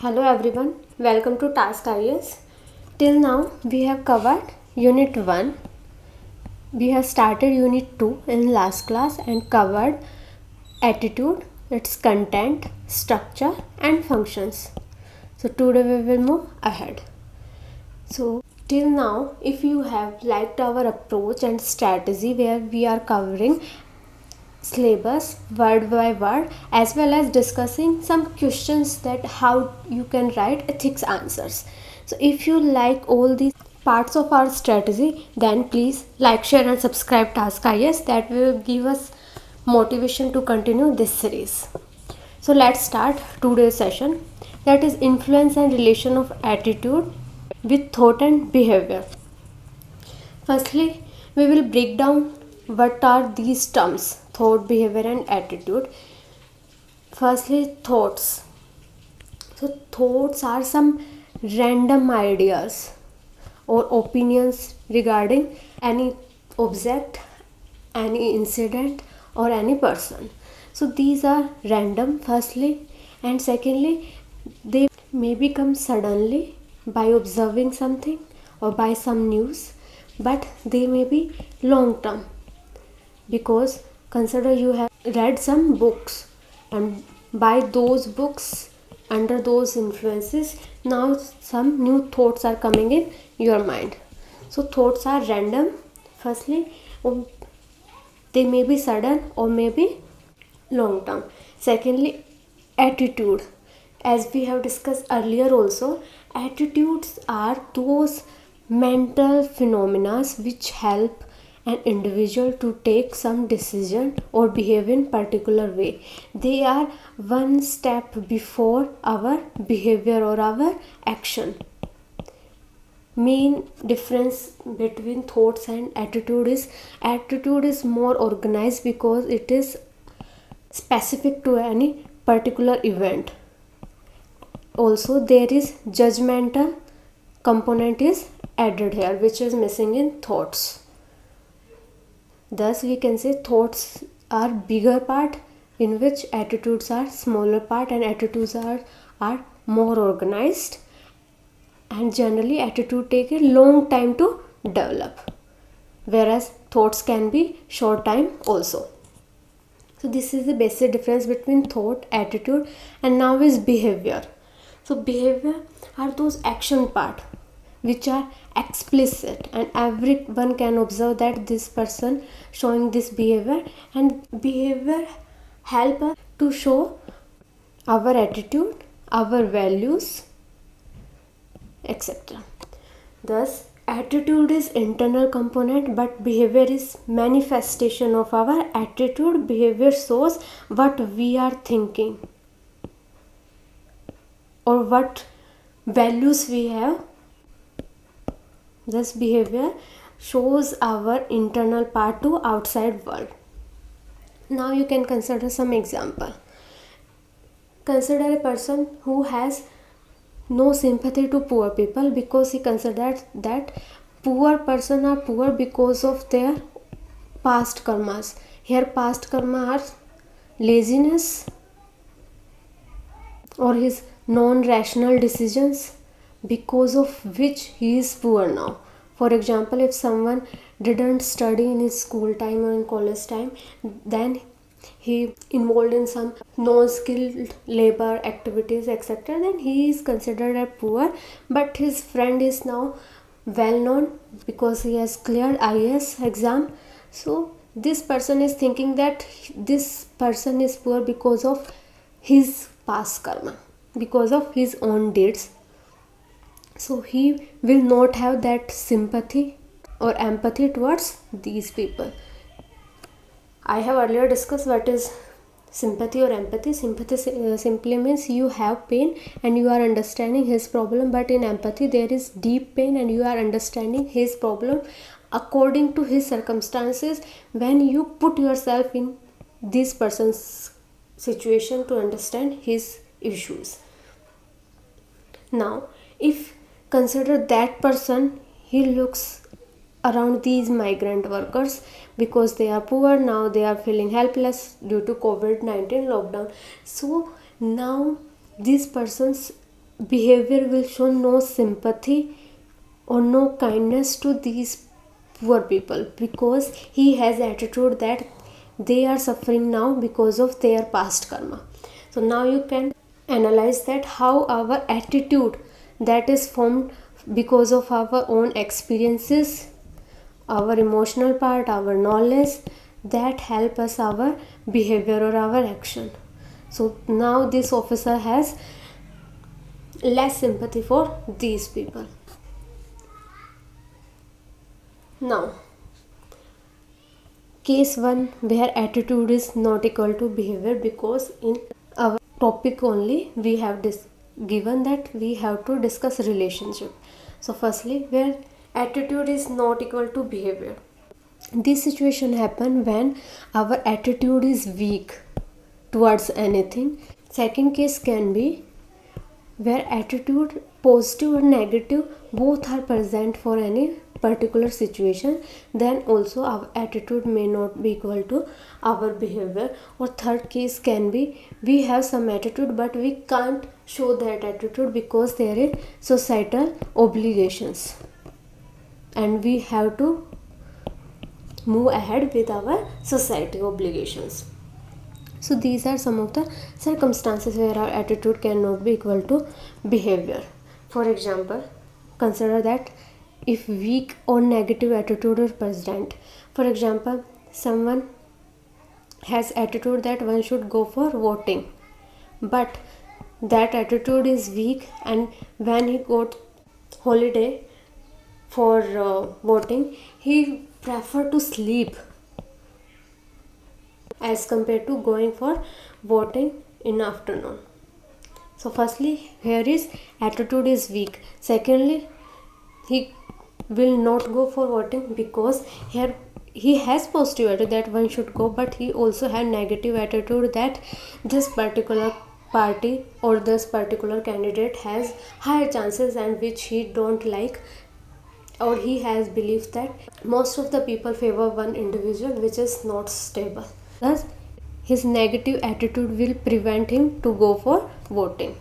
Hello everyone, welcome to Task IAS. Till now we have covered Unit 1. We have started Unit 2 in last class and covered attitude, its content, structure and functions. So today we will move ahead. So till now, if you have liked our approach and strategy where we are covering syllabus word by word as well as discussing some questions that how you can write ethics answers. So if you like all these parts of our strategy, then please like, share and subscribe Task IAS. That will give us motivation to continue this series. So let's start today's session, that is influence and relation of attitude with thought and behavior. Firstly, we will break down what are these terms thought, behavior and attitude. Firstly, thoughts. So thoughts are some random ideas or opinions regarding any object, any incident or any person. So these are random firstly, and secondly they may become suddenly by observing something or by some news, but they may be long term because consider you have read some books and by those books under those influences now some new thoughts are coming in your mind. So thoughts are random firstly, or they may be sudden or may be long term. Secondly, attitude. As we have discussed earlier also, attitudes are those mental phenomena which help an individual to take some decision or behave in particular way. They are one step before our behavior or our action. Main difference between thoughts and attitude is more organized because it is specific to any particular event. Also there is judgmental component is added here, which is missing in thoughts. Thus we can say thoughts are bigger part in which attitudes are smaller part, and attitudes are more organized, and generally attitude take a long time to develop, whereas thoughts can be short time also. So this is the basic difference between thought, attitude, and now is behavior. So behavior are those action part which are explicit and everyone can observe that this person showing this behavior, and behavior help us to show our attitude, our values, etc. Thus attitude is internal component but behavior is manifestation of our attitude. Behavior shows what we are thinking or what values we have. Thus behavior shows our internal part to outside world. Now you can consider some example. Consider a person who has no sympathy to poor people because he considers that poor person are poor because of their past karmas. Here past karma are laziness or his non-rational decisions because of which he is poor now. For example, if someone didn't study in his school time or in college time, then he involved in some non-skilled labor activities etc., then he is considered a poor, but his friend is now well known because he has cleared IAS exam. So this person is thinking that this person is poor because of his past karma, because of his own deeds. So he will not have that sympathy or empathy towards these people. I have earlier discussed what is sympathy or empathy. Sympathy simply means you have pain and you are understanding his problem, but in empathy there is deep pain and you are understanding his problem according to his circumstances when you put yourself in this person's situation to understand his issues. Now if consider that person, he looks around these migrant workers because they are poor, now they are feeling helpless due to COVID-19 lockdown. So now these persons behavior will show no sympathy or no kindness to these poor people, because he has attitude that they are suffering now because of their past karma. So now you can analyze that how our attitude that is formed because of our own experiences, our emotional part, our knowledge, that help us our behavior or our action. So now this officer has less sympathy for these people. Now, case 1 where attitude is not equal to behavior, because in our topic only we have given that we have to discuss relationship. So firstly, where attitude is not equal to behavior, this situation happen when our attitude is weak towards anything. Second case can be where attitude, positive or negative, both are present for any particular situation, then also our attitude may not be equal to our behavior. Or third case can be we have some attitude but we can't show that attitude because there is societal obligations and we have to move ahead with our society obligations. So these are some of the circumstances where our attitude cannot be equal to behavior. For example, consider that if weak or negative attitude is present. For example, someone has attitude that one should go for voting, but that attitude is weak, and when he got holiday for voting, he prefer to sleep as compared to going for voting in afternoon. So firstly, here is attitude is weak. Secondly, he will not go for voting because here he has positive attitude that one should go, but he also had negative attitude that this particular party or this particular candidate has higher chances and which he don't like, or he has belief that most of the people favor one individual which is not stable. Thus, his negative attitude will prevent him to go for voting.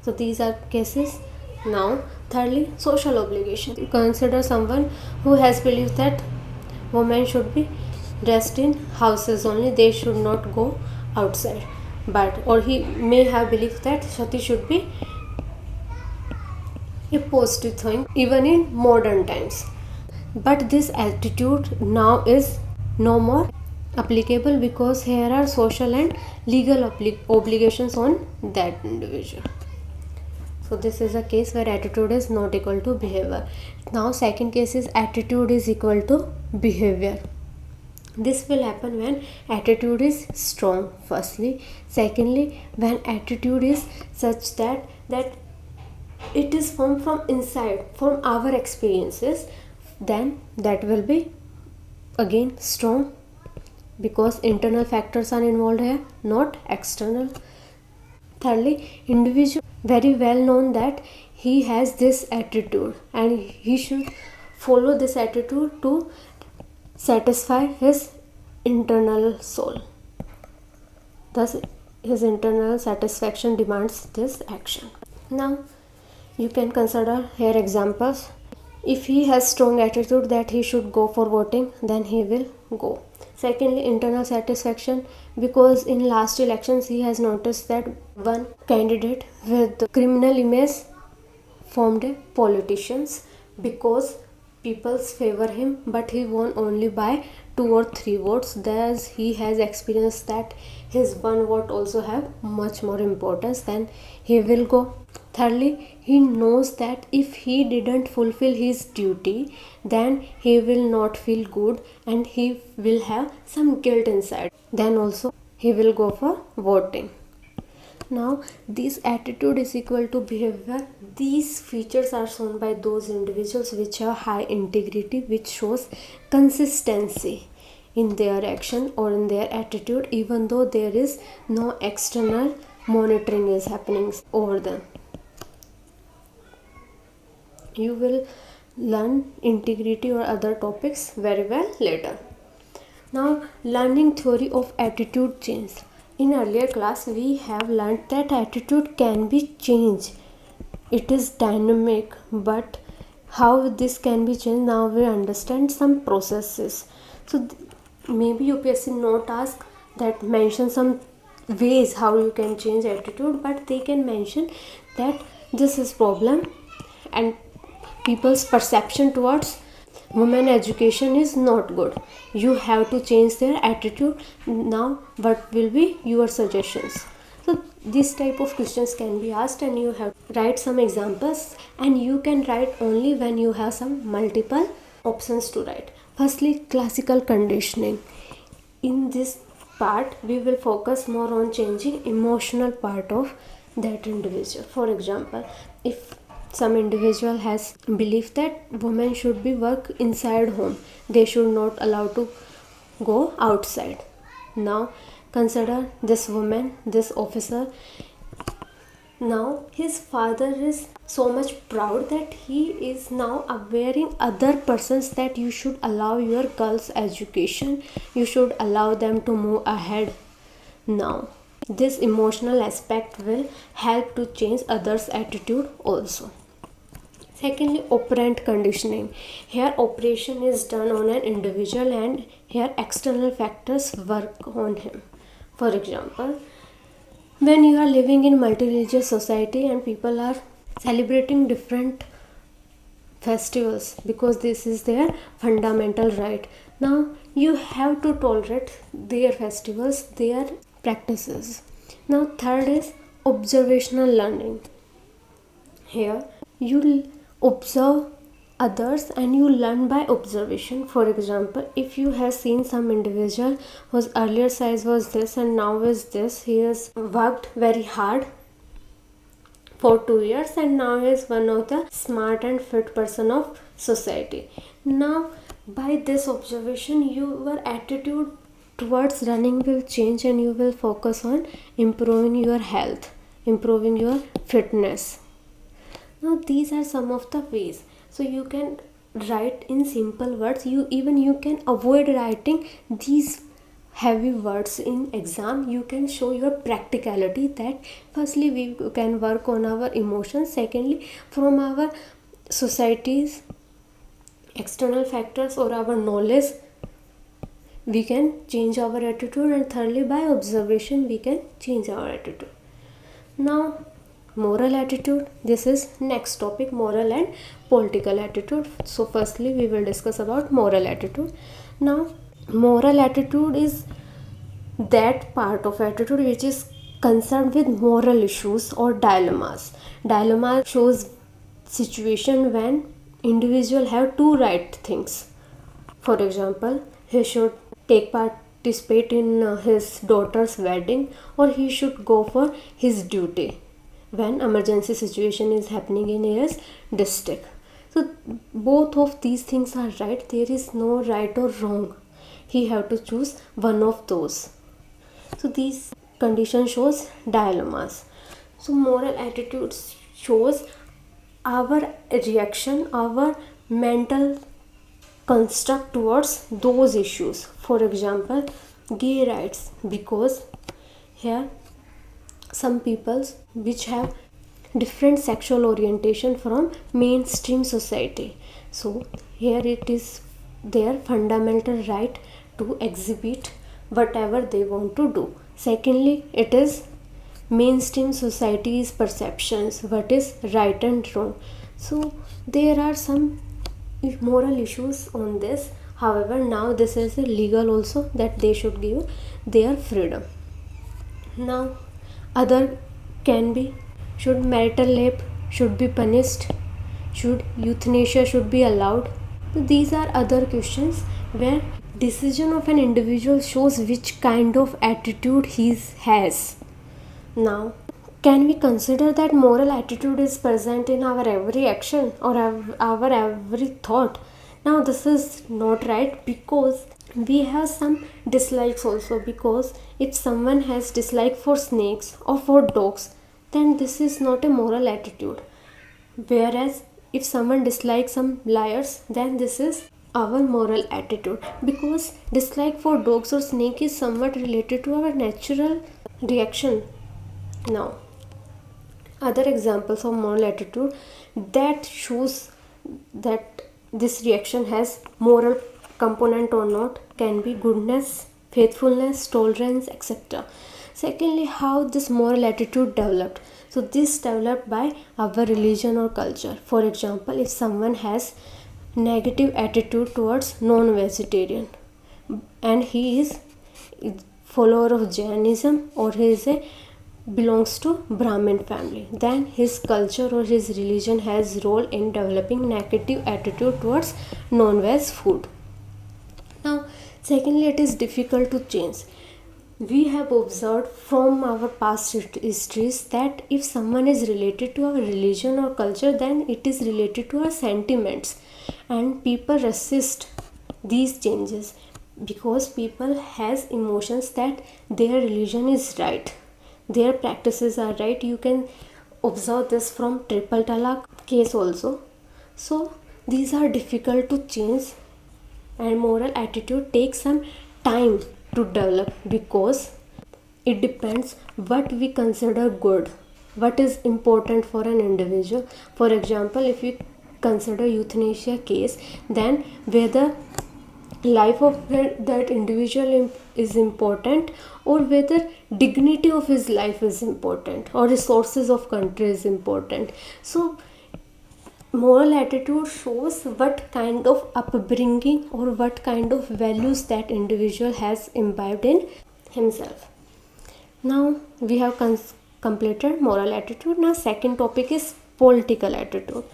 So these are cases. Now, thirdly, social obligation. Consider someone who has believed that women should be dressed in houses only, they should not go outside. But or he may have believed that sati should be a positive thing even in modern times. But this attitude now is no more applicable because here are social and legal obligations on that individual. So this is a case where attitude is not equal to behavior. Now second case is attitude is equal to behavior. This will happen when attitude is strong firstly. Secondly, when attitude is such that it is formed from inside, from our experiences, then that will be again strong because internal factors are involved here, not external. Thirdly, individual very well known that he has this attitude and he should follow this attitude to satisfy his internal soul. Thus, his internal satisfaction demands this action. Now, you can consider here examples. If he has strong attitude that he should go for voting, then he will go. Secondly, internal satisfaction, because in last elections he has noticed that one candidate with criminal image formed a politicians because people favor him, but he won only by 2 or 3 votes. Thus he has experienced that his one vote also have much more importance, then he will go. Thirdly, he knows that if he didn't fulfill his duty, then he will not feel good and he will have some guilt inside. Then also he will go for voting. Now, this attitude is equal to behavior. These features are shown by those individuals which have high integrity, which shows consistency in their action or in their attitude, even though there is no external monitoring is happening over them. You will learn integrity or other topics very well later. Now, learning theory of attitude change. In earlier class, we have learned that attitude can be changed it is dynamic, but how this can be changed, now we understand some processes. So maybe UPSC not ask that mention some ways how you can change attitude, but they can mention that this is problem and people's perception towards women education is not good. You have to change their attitude. Now what will be your suggestions? So this type of questions can be asked, and you have to write some examples, and you can write only when you have some multiple options to write. Firstly, classical conditioning. In this part we will focus more on changing emotional part of that individual. For example, if some individual has belief that women should be work inside home, they should not allow to go outside. Now consider this woman, this officer. Now his father is so much proud that he is now awareing other persons that you should allow your girls education, you should allow them to move ahead. Now this emotional aspect will help to change others attitude also. Secondly, operant conditioning. Here operation is done on an individual, and here external factors work on him. For example, when you are living in multi-religious society and people are celebrating different festivals because this is their fundamental right, now you have to tolerate their festivals, their practices. Now third is observational learning. Here you observe others and you learn by observation. For example, if you have seen some individual whose earlier size was this and now is this, he has worked very hard for 2 years and now is one of the smart and fit person of society. Now by this observation your attitude towards running will change, and you will focus on improving your health, improving your fitness. Now these are some of the ways. So you can write in simple words. You can avoid writing these heavy words in exam. You can show your practicality that firstly we can work on our emotions, secondly from our society's external factors or our knowledge we can change our attitude, and thirdly by observation we can change our attitude. Now moral attitude, this is next topic, moral and political attitude. So firstly we will discuss about moral attitude. Now moral attitude is that part of attitude which is concerned with moral issues or dilemmas. Dilemma shows situation when individual have two right things. For example, he should participate in his daughter's wedding, or he should go for his duty when emergency situation is happening in his district. So both of these things are right. There is no right or wrong. He have to choose one of those. So these condition shows dilemmas. So moral attitude shows our reaction, our mental construct towards those issues. For example, gay rights, because here some peoples which have different sexual orientation from mainstream society, so here it is their fundamental right to exhibit whatever they want to do. Secondly, it is mainstream society's perceptions, what is right and wrong. So there are some moral issues on this. However, now this is legal also that they should give their freedom. Now other can be, should marital rape should be punished, should euthanasia should be allowed. So these are other questions where decision of an individual shows which kind of attitude he has. Now can we consider that moral attitude is present in our every action or our every thought? Now this is not right, because we have some dislikes also. Because if someone has dislike for snakes or for dogs, then this is not a moral attitude. Whereas if someone dislikes some liars, then this is our moral attitude, because dislike for dogs or snake is somewhat related to our natural reaction. Now Other examples of moral attitude that shows that this reaction has moral component or not can be goodness, faithfulness, tolerance, etc. Secondly, how this moral attitude developed. So this developed by our religion or culture. For example, if someone has negative attitude towards non-vegetarian and he is follower of Jainism, or he is a belongs to Brahmin family, then his culture or his religion has role in developing negative attitude towards non-veg food. Now, secondly, it is difficult to change. We have observed from our past histories that if someone is related to our religion or culture, then it is related to our sentiments, and people resist these changes because people has emotions that their religion is right, their practices are right. You can observe this from triple talaq case also. So these are difficult to change, and moral attitude takes some time to develop because it depends what we consider good, what is important for an individual. For example, if we consider euthanasia case, then whether life of that individual is important, or whether dignity of his life is important, or resources of country is important. So moral attitude shows what kind of upbringing or what kind of values that individual has imbibed in himself. Now we have completed moral attitude. Now second topic is political attitude.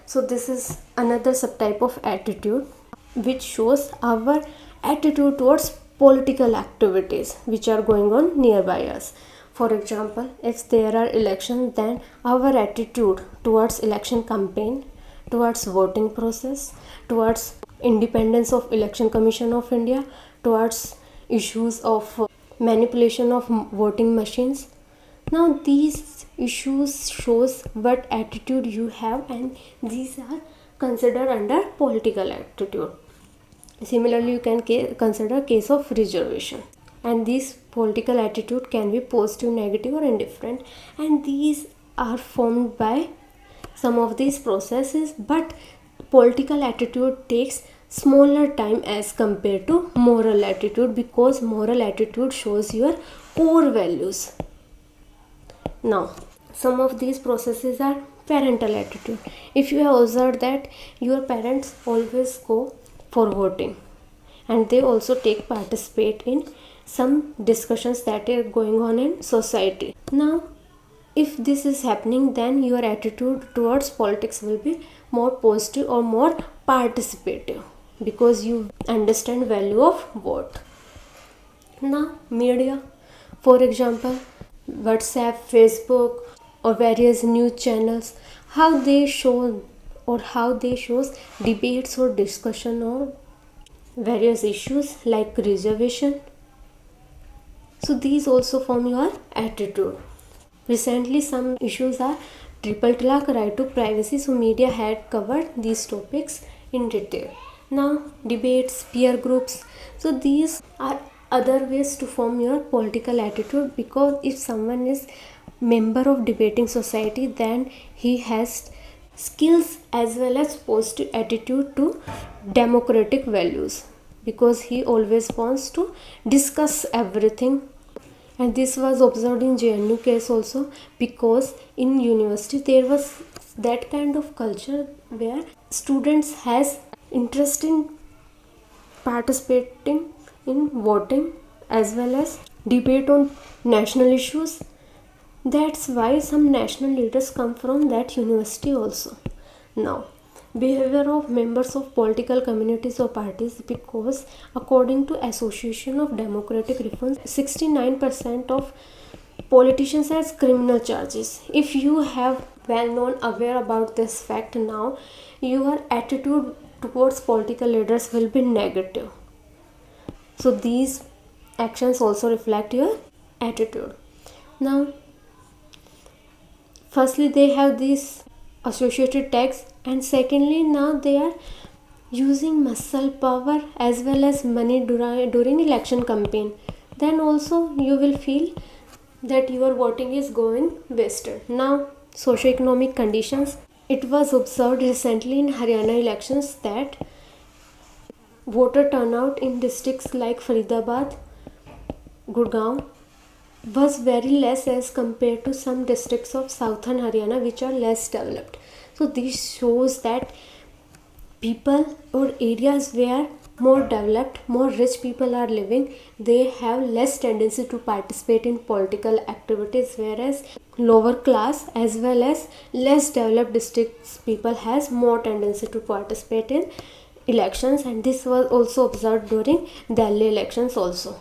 So this is another subtype of attitude which shows our attitude towards political activities which are going on nearby us. For example, if there are elections, then our attitude towards election campaign, towards voting process, towards independence of Election Commission of India, towards issues of manipulation of voting machines. Now these issues shows what attitude you have, and these are considered under political attitude. Similarly, you can consider case of reservation, and this political attitude can be positive, negative, or indifferent, and these are formed by some of these processes. But political attitude takes smaller time as compared to moral attitude, because moral attitude shows your core values. Now some of these processes are parental attitude. If you have observed that your parents always go for voting, and they also participate in some discussions that are going on in society. Now if this is happening, then your attitude towards politics will be more positive or more participative, because you understand value of vote. Now media, for example WhatsApp, Facebook, or various news channels, how they show or how they shows debates or discussion on various issues like reservation. So these also form your attitude. Recently some issues are triple talaq, right to privacy, so media had covered these topics in detail. Now debates, peer groups, so these are other ways to form your political attitude, because if someone is member of debating society, then he has skills as well as positive attitude to democratic values, because he always wants to discuss everything. And this was observed in JNU case also, because in university there was that kind of culture where students has interest in participating in voting as well as debate on national issues. That's why some national leaders come from that university also. Now behavior of members of political communities or parties, because according to Association of Democratic Reforms, 69% of politicians has criminal charges. If you have well known aware about this fact, now your attitude towards political leaders will be negative. So these actions also reflect your attitude. Now firstly they have these associated tags, and secondly now they are using muscle power as well as money during election campaign. Then also you will feel that your voting is going wasted. Now socioeconomic conditions. It was observed recently in Haryana elections that voter turnout in districts like Faridabad, Gurgaon was very less as compared to some districts of southern Haryana which are less developed. So this shows that people or areas where more developed, more rich people are living, they have less tendency to participate in political activities, whereas lower class as well as less developed districts people has more tendency to participate in elections, and this was also observed during Delhi elections also.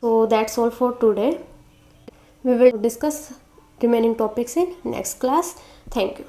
So that's all for today. We will discuss remaining topics in next class. Thank you.